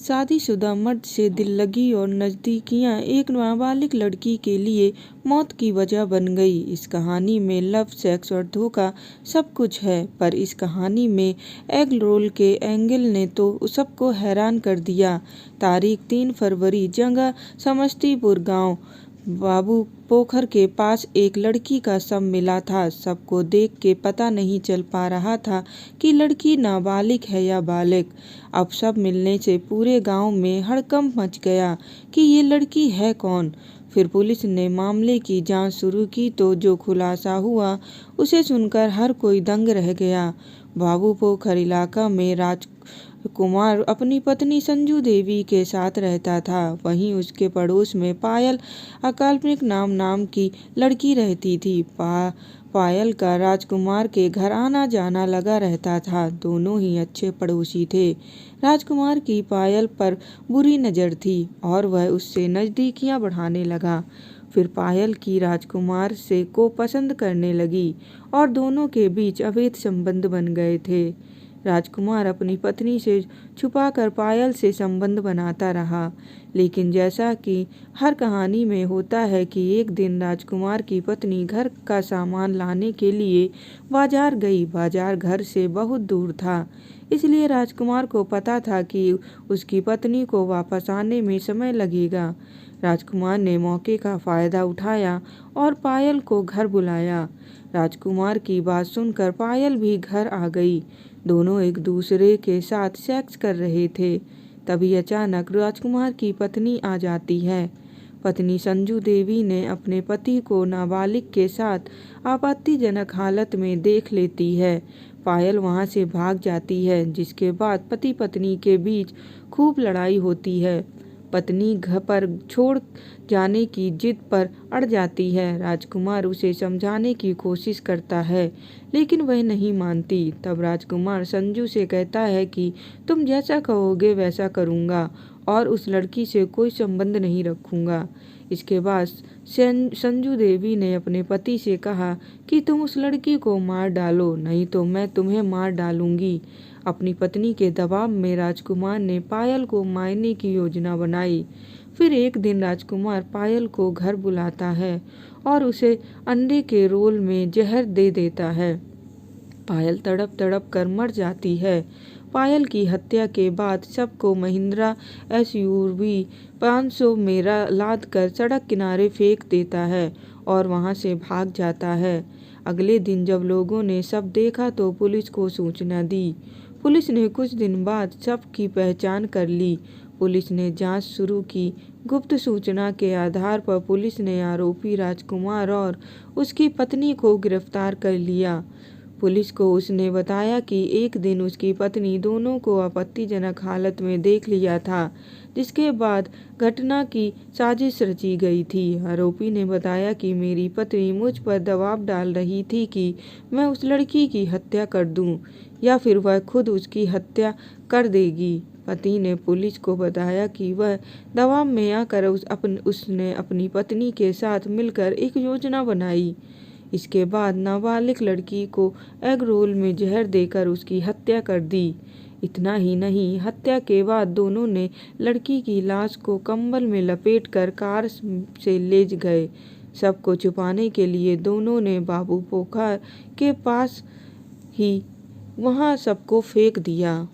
शादीशुदा मर्द से दिल लगी और नज़दीकियाँ एक नाबालिग लड़की के लिए मौत की वजह बन गई। इस कहानी में लव, सेक्स और धोखा सब कुछ है, पर इस कहानी में एग रोल के एंगल ने तो सबको हैरान कर दिया। तारीख 3 फरवरी, जगह समस्तीपुर गांव बाबू पोखर के पास एक लड़की का शव मिला था। सबको देख के पता नहीं चल पा रहा था कि लड़की नाबालिग है या बालिग। अब शव मिलने से पूरे गांव में हड़कंप मच गया कि ये लड़की है कौन। फिर पुलिस ने मामले की जांच शुरू की तो जो खुलासा हुआ उसे सुनकर हर कोई दंग रह गया। बाबू पोखर इलाका में राजकुमार अपनी पत्नी संजू देवी के साथ रहता था। वहीं उसके पड़ोस में पायल अकाल्पनिक नाम की लड़की रहती थी। पायल का राजकुमार के घर आना जाना लगा रहता था। दोनों ही अच्छे पड़ोसी थे। राजकुमार की पायल पर बुरी नज़र थी और वह उससे नज़दीकियां बढ़ाने लगा। फिर पायल की राजकुमार से को पसंद करने लगी और दोनों के बीच अवैध संबंध बन गए थे। राजकुमार अपनी पत्नी से छुपाकर पायल से संबंध बनाता रहा, लेकिन जैसा कि हर कहानी में होता है कि एक दिन राजकुमार की पत्नी घर का सामान लाने के लिए बाजार गई। बाजार घर से बहुत दूर था, इसलिए राजकुमार को पता था कि उसकी पत्नी को वापस आने में समय लगेगा। राजकुमार ने मौके का फायदा उठाया और पायल को घर बुलाया। राजकुमार की बात सुनकर पायल भी घर आ गई। दोनों एक दूसरे के साथ सेक्स कर रहे थे। तभी अचानक राजकुमार की पत्नी आ जाती है। पत्नी संजू देवी ने अपने पति को नाबालिग के साथ आपत्तिजनक हालत में देख लेती है। पायल वहां से भाग जाती है, जिसके बाद पति पत्नी के बीच खूब लड़ाई होती है। पत्नी घर पर छोड़ जाने की जिद पर अड़ जाती है। राजकुमार उसे समझाने की कोशिश करता है, लेकिन वह नहीं मानती। तब राजकुमार संजू से कहता है कि तुम जैसा कहोगे वैसा करूँगा और उस लड़की से कोई संबंध नहीं रखूँगा। इसके बाद संजू देवी ने अपने पति से कहा कि तुम उस लड़की को मार डालो, नहीं तो मैं तुम्हें मार डालूंगी। अपनी पत्नी के दबाव में राजकुमार ने पायल को मारने की योजना बनाई। फिर एक दिन राजकुमार पायल को घर बुलाता है और उसे अंडे के रोल में जहर दे देता है। पायल तड़प तड़प कर मर जाती है। पायल की हत्या के बाद सबको महिंद्रा SUV 500 में लाद कर सड़क किनारे फेंक देता है और वहां से भाग जाता है। अगले दिन जब लोगों ने सब देखा तो पुलिस को सूचना दी। पुलिस ने कुछ दिन बाद शव की पहचान कर ली। पुलिस ने जांच शुरू की। गुप्त सूचना के आधार पर पुलिस ने आरोपी राजकुमार और उसकी पत्नी को गिरफ्तार कर लिया। पुलिस को उसने बताया कि एक दिन उसकी पत्नी दोनों को आपत्तिजनक हालत में देख लिया था, जिसके बाद घटना की साजिश रची गई थी। आरोपी ने बताया कि मेरी पत्नी मुझ पर दबाव डाल रही थी कि मैं उस लड़की की हत्या कर दूं या फिर वह खुद उसकी हत्या कर देगी। पति ने पुलिस को बताया कि वह दबाव में आकर उसने अपनी पत्नी के साथ मिलकर एक योजना बनाई। इसके बाद नाबालिग लड़की को एग रोल में जहर देकर उसकी हत्या कर दी। इतना ही नहीं, हत्या के बाद दोनों ने लड़की की लाश को कंबल में लपेटकर कार से ले गए। शव को छुपाने के लिए दोनों ने बाबू पोखर के पास ही वहां सबको फेंक दिया।